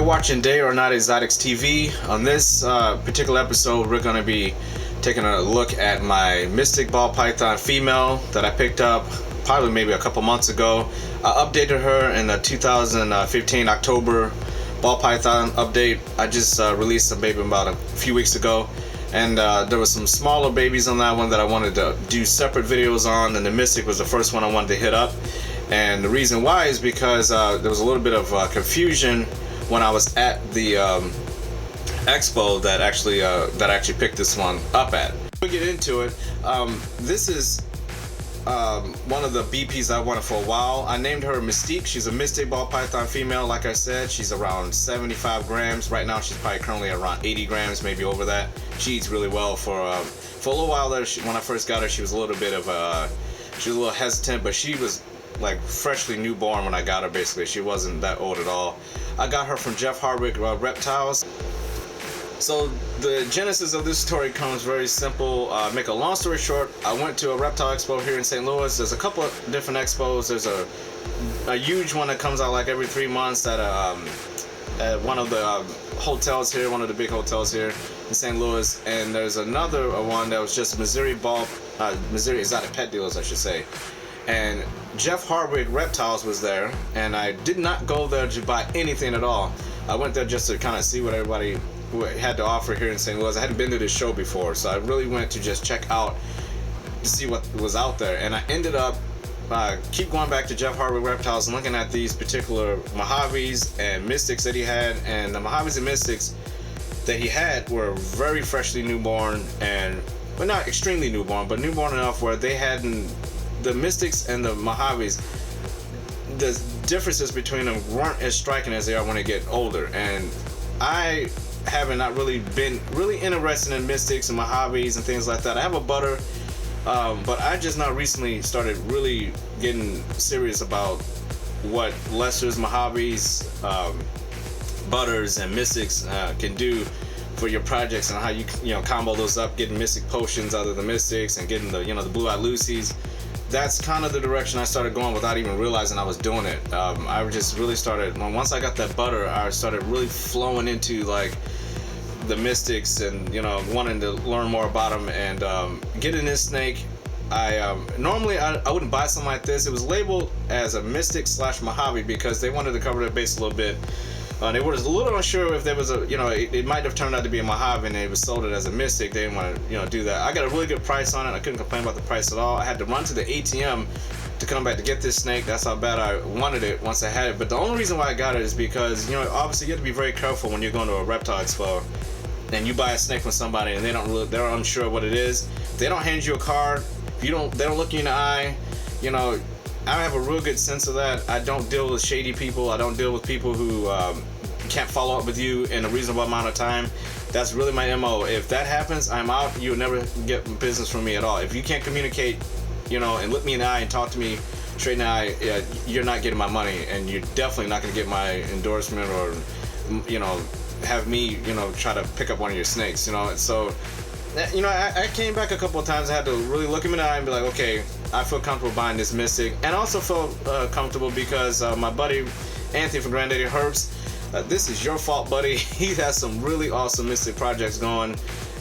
watching Day or Not Exotics TV. On this particular episode, we're going to be taking a look at my Mystic Ball Python female that I picked up probably maybe a couple months ago. I updated her in the 2015 October Ball Python update. I just released a baby about a few weeks ago, and there was some smaller babies on that one that I wanted to do separate videos on, and the Mystic was the first one I wanted to hit up. And the reason why is because there was a little bit of confusion when I was at the expo that actually picked this one up at. We get into it. This is one of the BPs I wanted for a while. I named her Mystique. She's a Mystic Ball Python female. Like I said, she's around 75 grams. Right now she's probably currently around 80 grams, maybe over that. She eats really well. For a little while there, when I first got her, she was a little bit of she was a little hesitant, but she was like freshly newborn when I got her. Basically, she wasn't that old at all. I got her from Jeff Hardwick Reptiles. So the genesis of this story comes very simple. Make a long story short, I went to a reptile expo here in St. Louis. There's a couple of different expos. There's a huge one that comes out like every 3 months at one of the hotels here, one of the big hotels here in St. Louis. And there's another one that was just Missouri Exotic Pet Dealers, I should say. And Jeff Hardwick Reptiles was there, and I did not go there to buy anything at all. I went there just to kind of see what everybody had to offer here in St. Louis. I hadn't been to this show before, so I really went to just check out to see what was out there. And I ended up keep going back to Jeff Hardwick Reptiles and looking at these particular Mojaves and Mystics that he had. And the Mojaves and Mystics that he had were very freshly newborn, and well, not extremely newborn, but newborn enough where they hadn't. The Mystics and the Mojaves, the differences between them weren't as striking as they are when they get older. And I haven't not really been really interested in Mystics and Mojaves and things like that. I have a butter, but I just not recently started really getting serious about what Lester's, Mojaves, butters, and Mystics can do for your projects, and how you combo those up, getting Mystic potions out of the Mystics and getting the the Blue-Eyed Lucies. That's kind of the direction I started going without even realizing I was doing it. I just really started, once I got that butter, I started really flowing into like the Mystics and wanting to learn more about them. And getting this snake, normally I wouldn't buy something like this. It was labeled as a Mystic / Mojave because they wanted to cover their base a little bit. They were a little unsure if there was it might have turned out to be a Mojave and they was sold it as a Mystic. They didn't want to do that. I got a really good price on it. I couldn't complain about the price at all. I had to run to the ATM to come back to get this snake. That's how bad I wanted it once I had it. But the only reason why I got it is because obviously you have to be very careful when you're going to a reptile expo and you buy a snake from somebody and they're unsure what it is. They don't hand you a card. They don't look you in the eye. I have a real good sense of that. I don't deal with shady people. I don't deal with people who can't follow up with you in a reasonable amount of time. That's really my MO. If that happens, I'm out. You'll never get business from me at all. If you can't communicate, and look me in the eye and talk to me straight in the eye, you're not getting my money, and you're definitely not going to get my endorsement or, have me, try to pick up one of your snakes. So, I came back a couple of times. I had to really look him in the eye and be like, okay, I feel comfortable buying this Mystic. And I also felt comfortable because my buddy Anthony from Granddaddy Herbs, this is your fault, buddy. He has some really awesome Mystic projects going.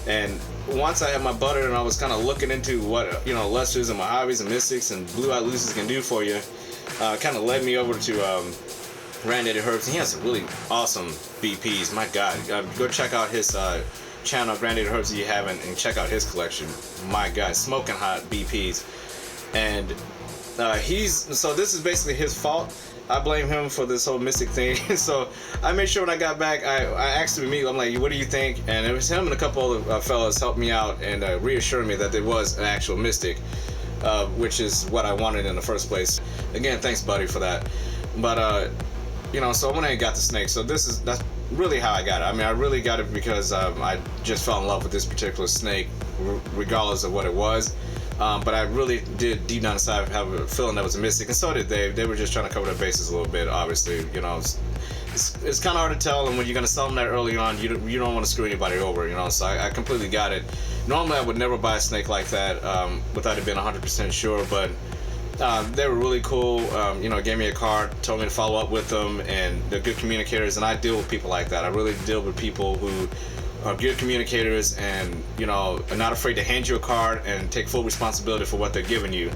And once I had my butter and I was kind of looking into what Lesters and Mojaves and Mystics and Blue-Eyed Lucies can do for you, kind of led me over to Granddaddy Herbs. And he has some really awesome BPs. My God, go check out his channel, Granddaddy Herbs, if you haven't, and check out his collection. My God, smoking hot BPs. And so this is basically his fault. I blame him for this whole Mystic thing. So I made sure when I got back, I asked him to meet. I'm like, what do you think? And it was him and a couple of fellas helped me out and reassured me that there was an actual Mystic, which is what I wanted in the first place. Again, thanks, buddy, for that. But so when I got the snake, so that's really how I got it. I mean, I really got it because I just fell in love with this particular snake, regardless of what it was. But I really did deep down inside have a feeling that was a Mystic, and so did they. They were just trying to cover their bases a little bit. Obviously, it's kind of hard to tell, and when you're going to sell them that early on, you don't want to screw anybody over. So I completely got it. Normally, I would never buy a snake like that without it being 100% sure, but They were really cool. You know, gave me a card, told me to follow up with them, and they're good communicators. And I deal with people like that. I really deal with people who are good communicators and, you know, are not afraid to hand you a card and take full responsibility for what they're giving you.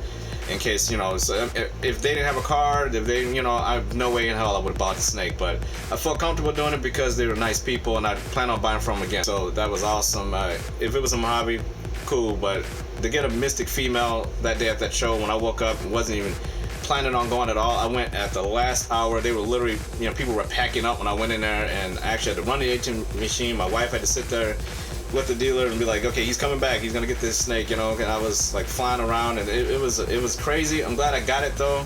In case, you know, so if they didn't have a card, if they, you know, I no way in hell I would have bought the snake. But I felt comfortable doing it because they were nice people, and I plan on buying from them again. So that was awesome. If it was a Mojave, cool. But to get a Mystic female that day at that show, when I woke up and wasn't even planning on going at all, I went at the last hour. They were literally, you know, people were packing up when I went in there, and I actually had to run the ATM machine. My wife had to sit there with the dealer and be like, okay, he's coming back, he's gonna get this snake, you know. And I was like flying around, and it was crazy. I'm glad I got it though,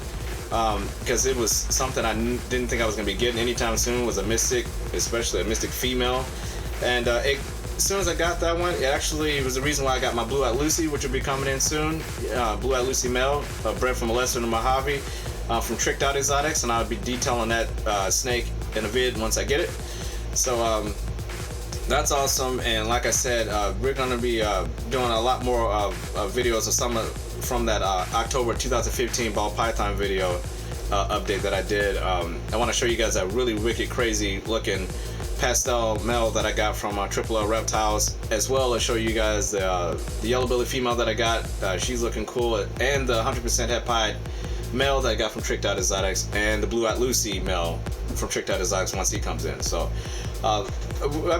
because it was something I didn't think I was gonna be getting anytime soon. Was a Mystic, especially a Mystic female. And as soon as I got that one, it actually was the reason why I got my Blue-Eyed Lucy, which will be coming in soon. Blue-Eyed Lucy male, bred from a Western Mojave, from Tricked Out Exotics, and I'll be detailing that snake in a vid once I get it. So that's awesome. And like I said, we're gonna be doing a lot more videos of some from that October 2015 ball python video update that I did. I want to show you guys that really wicked, crazy looking pastel male that I got from Triple L Reptiles, as well as show you guys the yellow belly female that I got. She's looking cool, and the 100% het pied male that I got from Tricked Out Exotics, and the Blue-Eyed Lucy male from Tricked Out Exotics once he comes in. So I'll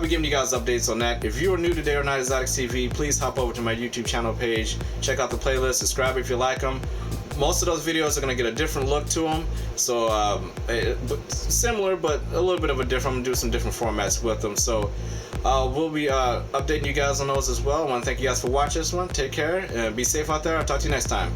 be giving you guys updates on that. If you are new to Day or Night Exotics TV, please hop over to my YouTube channel page, check out the playlist, subscribe if you like them. Most of those videos are going to get a different look to them, so similar but a little bit of a different. I'm going to do some different formats with them, so we'll be updating you guys on those as well. I want to thank you guys for watching this one. Take care and be safe out there. I'll talk to you next time.